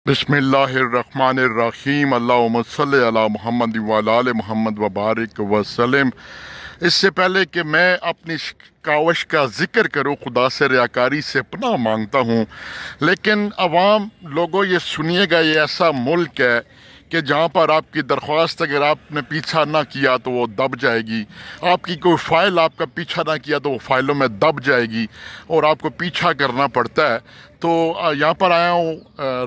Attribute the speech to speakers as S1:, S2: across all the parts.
S1: बिस्मिल्लाहिर्रहमानिर्रहीम अल्लाहुम्मा सल्लि अला मुहम्मद व अला आलि मुहम्मद व बारिक वसल्लम। इससे पहले कि मैं अपनी कावश का जिक्र करूँ, खुदा से रियाकारी से पनाह मांगता हूँ, लेकिन अवाम लोगों ये सुनिएगा, ये ऐसा मुल्क है कि जहाँ पर आपकी दरख्वास्त अगर आपने पीछा ना किया तो वो दब जाएगी, आपकी कोई फ़ाइल आपका पीछा ना किया तो वो फ़ाइलों में दब जाएगी और आपको पीछा करना पड़ता है। तो यहाँ पर आया हूँ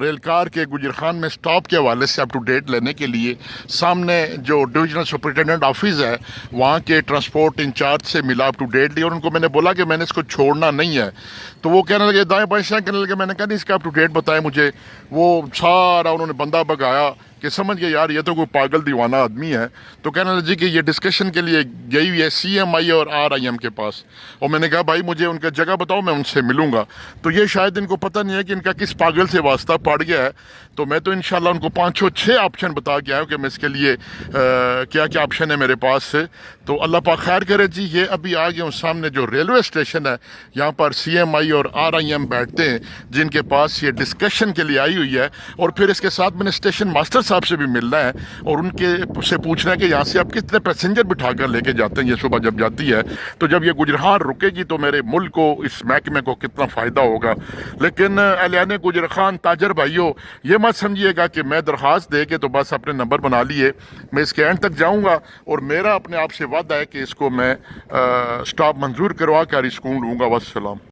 S1: रेलकार के गुजरखान में स्टॉप के हवाले से अप टू डेट लेने के लिए। सामने जो डिविजनल सुपरिटेंडेंट ऑफिस है वहाँ के ट्रांसपोर्ट इंचार्ज से मिला, अप टू डेट लिया और उनको मैंने बोला कि मैंने इसको छोड़ना नहीं है। तो वो कहने लगे दाएँ बाएँ कहने लगे। मैंने कहा नहीं, इसका अप टू डेट बताएं मुझे। वो सारा उन्होंने बंदा भगाया कि समझ गए यार ये तो कोई पागल दीवाना आदमी है। तो कहने लगे जी कि ये डिस्कशन के लिए गई हुई है CMI और RIM के पास। और मैंने कहा भाई मुझे उनका जगह बताओ, मैं उनसे मिलूंगा। तो ये शायद इनको पता नहीं है कि इनका किस पागल से वास्ता पड़ गया है। तो मैं तो इंशाल्लाह उनको 5-6 ऑप्शन बता के आया हूँ कि मैं इसके लिए क्या क्या ऑप्शन है मेरे पास से। तो अल्लाह पाक खैर करे जी। ये अभी आ गया हूँ सामने जो रेलवे स्टेशन है, यहाँ पर CMI और RIM बैठते हैं जिनके पास ये डिस्कशन के लिए आई हुई है। और फिर इसके साथ मैंने स्टेशन मास्टर साहब से भी मिलना है और उनके से पूछना है कि यहाँ से आप कितने पैसेंजर बिठा कर लेके जाते हैं ये सुबह जब जाती है। तो जब ये गुजरखान रुकेगी तो मेरे मुल्क को, इस महकमे को कितना फ़ायदा होगा। लेकिन अलियान गुजरखान ताजर भाइयों, ये मत समझिएगा कि मैं दरख्वास्त दे के तो बस अपने नंबर बना लिए, मैं इसके एंड तक जाऊँगा और मेरा अपने आप से वादा है कि इसको मैं स्टॉप मंजूर करवा कर स्कूल लूँगा। वस्सलाम।